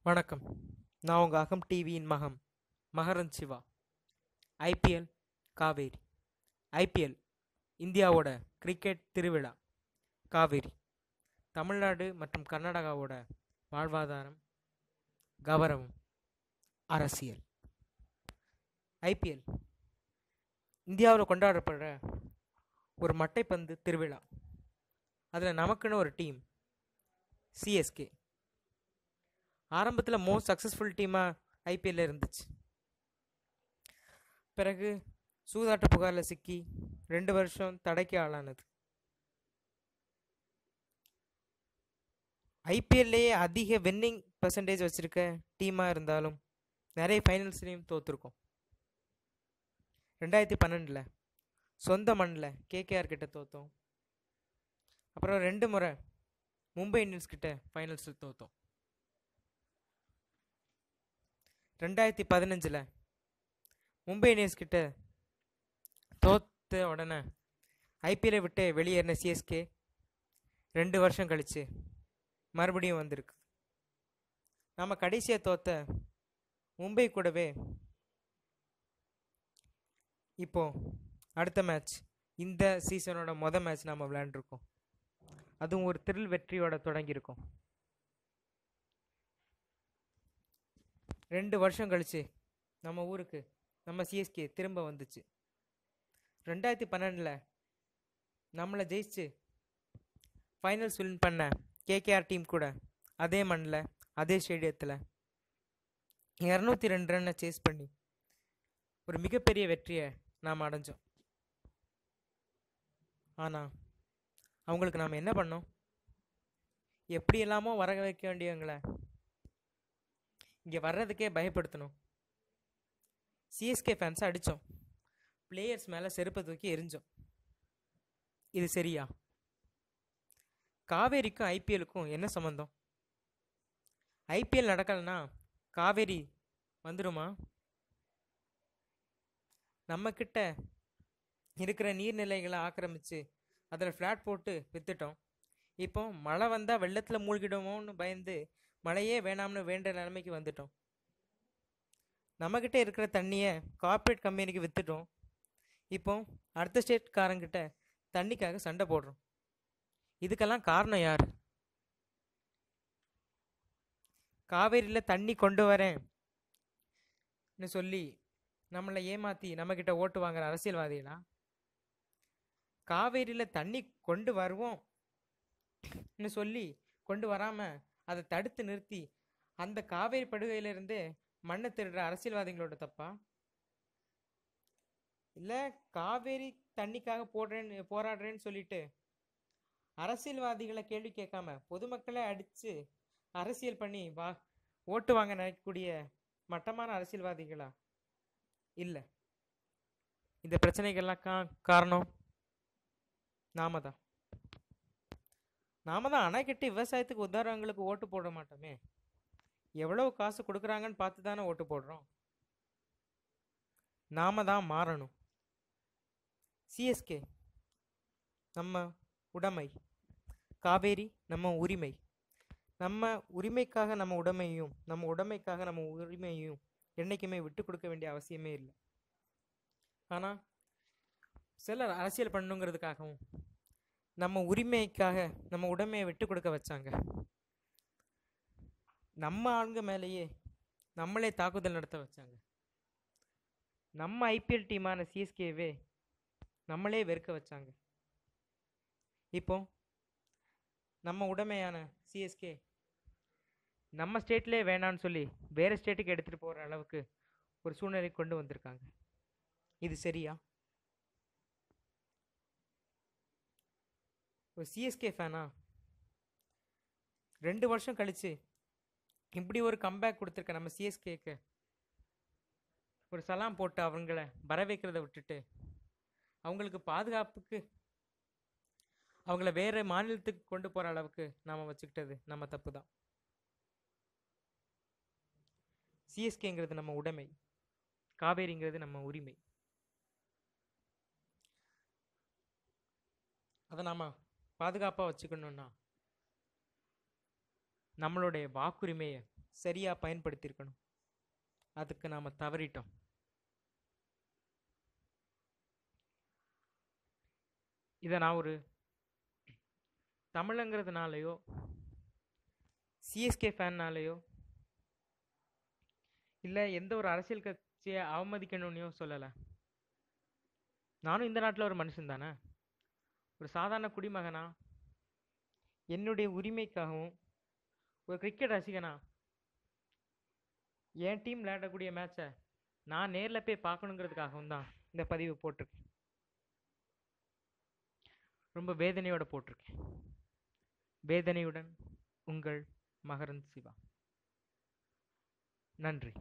வணக்கம். நான் உங்கள் அகம் டிவியின் மகரந்த் சிவா. ஐபிஎல் காவேரி. ஐபிஎல் இந்தியாவோட கிரிக்கெட் திருவிழா. காவேரி தமிழ்நாடு மற்றும் கர்நாடகாவோட வாழ்வாதாரம், கௌரவம், அரசியல். ஐபிஎல் இந்தியாவில் கொண்டாடப்படுற ஒரு மட்டைப்பந்து திருவிழா. அதில் நமக்குன்னு ஒரு டீம் சிஎஸ்கே. ஆரம்பத்தில் மோஸ்ட் சக்ஸஸ்ஃபுல் டீமாக ஐபிஎல்ல இருந்துச்சு. பிறகு சூதாட்ட புகாரில் சிக்கி 2 வருஷம் தடைக்கு ஆளானது. ஐபிஎல்லையே அதிக வின்னிங் பர்சன்டேஜ் வச்சுருக்க டீமாக இருந்தாலும் நிறைய ஃபைனல்ஸ்லேயும் தோற்றுருக்கோம். 2012 சொந்த மண்ணில் கேகேஆர் கிட்ட தோற்றோம். அப்புறம் 2 முறை மும்பை இந்தியன்ஸ் கிட்ட ஃபைனல்ஸில் தோற்றோம். 2015 மும்பை இந்தியன்ஸ் கிட்ட தோத்த உடனே ஐபிஎல்லை விட்டு வெளியேறின சிஎஸ்கே 2 வருஷம் கழிச்சு மறுபடியும் வந்திருக்கு. நம்ம கடைசியாக தோத்த மும்பை கூடவே இப்போ அடுத்த மேட்ச், இந்த சீசனோட மேட்ச் நம்ம விளையாண்டுருக்கோம். அதுவும் ஒரு த்ரில் வெற்றியோட தொடங்கியிருக்கோம். 2 வருஷம் கழிச்சு நம்ம ஊருக்கு நம்ம சிஎஸ்கே திரும்ப வந்துச்சு. 2012 நம்மளை ஜெயிச்சு ஃபைனல்ஸ் வின் பண்ண கேகேஆர் டீம் கூட அதே மண்ணில் அதே ஸ்டேடியத்தில் 202 ரன்னை சேஸ் பண்ணி ஒரு மிகப்பெரிய வெற்றியை நாம் அடைஞ்சோம். ஆனால் அவங்களுக்கு நாம் என்ன பண்ணோம்? எப்படி எல்லாமோ வர வைக்க வேண்டியவங்களை இங்கே வர்றதுக்கே பயப்படுத்தணும். சிஎஸ்கே ஃபேன்ஸை அடித்தோம். பிளேயர்ஸ் மேலே செருப்பை தூக்கி எரிஞ்சோம். இது சரியா? காவேரிக்கும் ஐபிஎலுக்கும் என்ன சம்மந்தம்? ஐபிஎல் நடக்கலைன்னா காவேரி வந்துடுமா? நம்மக்கிட்ட இருக்கிற நீர்நிலைகளை ஆக்கிரமித்து அதில் ஃப்ளாட் போட்டு விற்றுட்டோம். இப்போ மழை வந்தால் வெள்ளத்தில் மூழ்கிடுமோன்னு பயந்து மழையே வேணாம்னு வேண்ட நிலைமைக்கு வந்துட்டோம். நம்மக்கிட்ட இருக்கிற தண்ணியை கார்ப்பரேட் கம்பெனிக்கு விற்றுட்டோம். இப்போ அடுத்த ஸ்டேட்காரங்கிட்ட தண்ணிக்காக சண்டை போடுறோம். இதுக்கெல்லாம் காரணம் யார்? காவேரியில் தண்ணி கொண்டு வரேன்னு சொல்லி நம்மளை ஏமாற்றி நம்மக்கிட்ட ஓட்டு வாங்குற அரசியல்வாதிகளா? காவேரியில் தண்ணி கொண்டு வருவோம்னு சொல்லி கொண்டு வராமல் அதை தடுத்து நிறுத்தி அந்த காவேரி படுகையிலிருந்து மண்ணை திருடுற அரசியல்வாதிகளோட தப்பா? இல்லை காவேரி தண்ணிக்காக போராடுறேன்னு சொல்லிட்டு அரசியல்வாதிகளை கேள்வி கேட்காம பொதுமக்களை அடித்து அரசியல் பண்ணி ஓட்டு வாங்க நினைக்கக்கூடிய மட்டமான அரசியல்வாதிகளா? இல்லை, இந்த பிரச்சனைகள்லாம் காரணம் நாம தான். அணை கட்டி விவசாயத்துக்கு உதாரணங்களுக்கு ஓட்டு போட மாட்டோமே. எவ்வளவு காசு கொடுக்குறாங்கன்னு பார்த்து தானே ஓட்டு போடுறோம். நாம தான் மாறணும். சிஎஸ்கே நம்ம உடைமை, காவேரி நம்ம உரிமை. நம்ம உரிமைக்காக நம்ம உடைமையும், நம்ம உடைமைக்காக நம்ம உரிமையும் என்றைக்குமே விட்டு கொடுக்க வேண்டிய அவசியமே இல்லை. ஆனால் சிலர் அரசியல் பண்ணணுங்கிறதுக்காகவும் நம்ம உரிமைக்காக நம்ம உடைமையை விட்டு கொடுக்க வச்சாங்க. நம்ம ஆளுங்க மேலேயே நம்மளே தாக்குதல் நடத்த வச்சாங்க. நம்ம ஐபிஎல் டீமான சிஎஸ்கேவே நம்மளே வெறுக்க வச்சாங்க. இப்போ நம்ம உடைமையான சிஎஸ்கே நம்ம ஸ்டேட்லேயே வேணான்னு சொல்லி வேறு ஸ்டேட்டுக்கு எடுத்துகிட்டு போகிற அளவுக்கு ஒரு சூழ்நிலை கொண்டு வந்திருக்காங்க. இது சரியா? ஒரு சிஎஸ்கே ஃபேனா 2 வருஷம் கழிச்சு இப்படி ஒரு கம்பேக் கொடுத்துருக்க நம்ம சிஎஸ்கேக்கு ஒரு சலாம் போட்டு அவங்கள வர வைக்கிறத விட்டுட்டு அவங்களுக்கு பாதுகாப்புக்கு அவங்கள வேறு மாநிலத்துக்கு கொண்டு போகிற அளவுக்கு நாம் வச்சுக்கிட்டது நம்ம தப்பு தான். சிஎஸ்கேங்கிறது நம்ம உடைமை, காவேரிங்கிறது நம்ம உரிமை. அதை நாம் பாதுகாப்பாக வச்சுக்கணுன்னா நம்மளுடைய வாக்குரிமையை சரியாக பயன்படுத்தியிருக்கணும். அதுக்கு நாம் தவறிட்டோம். இதை நான் ஒரு தமிழங்கிறதுனாலையோ சிஎஸ்கே ஃபேன்னாலேயோ இல்லை எந்த ஒரு அரசியல் கட்சியை அவமதிக்கணும்னையோ சொல்லலை. நானும் இந்த நாட்டில் ஒரு மனுஷன் தானே. ஒரு சாதாரண குடிமகனா என்னுடைய உரிமைக்காகவும் ஒரு கிரிக்கெட் ரசிகனா என் டீம் விளையாடக்கூடிய மேட்சை நான் நேரில் போய் பார்க்கணுங்கிறதுக்காகவும் தான் இந்த பதிவு போட்டிருக்கேன். ரொம்ப வேதனையோட போட்டிருக்கேன். வேதனையுடன் உங்கள் மகரந்த் சிவா. நன்றி.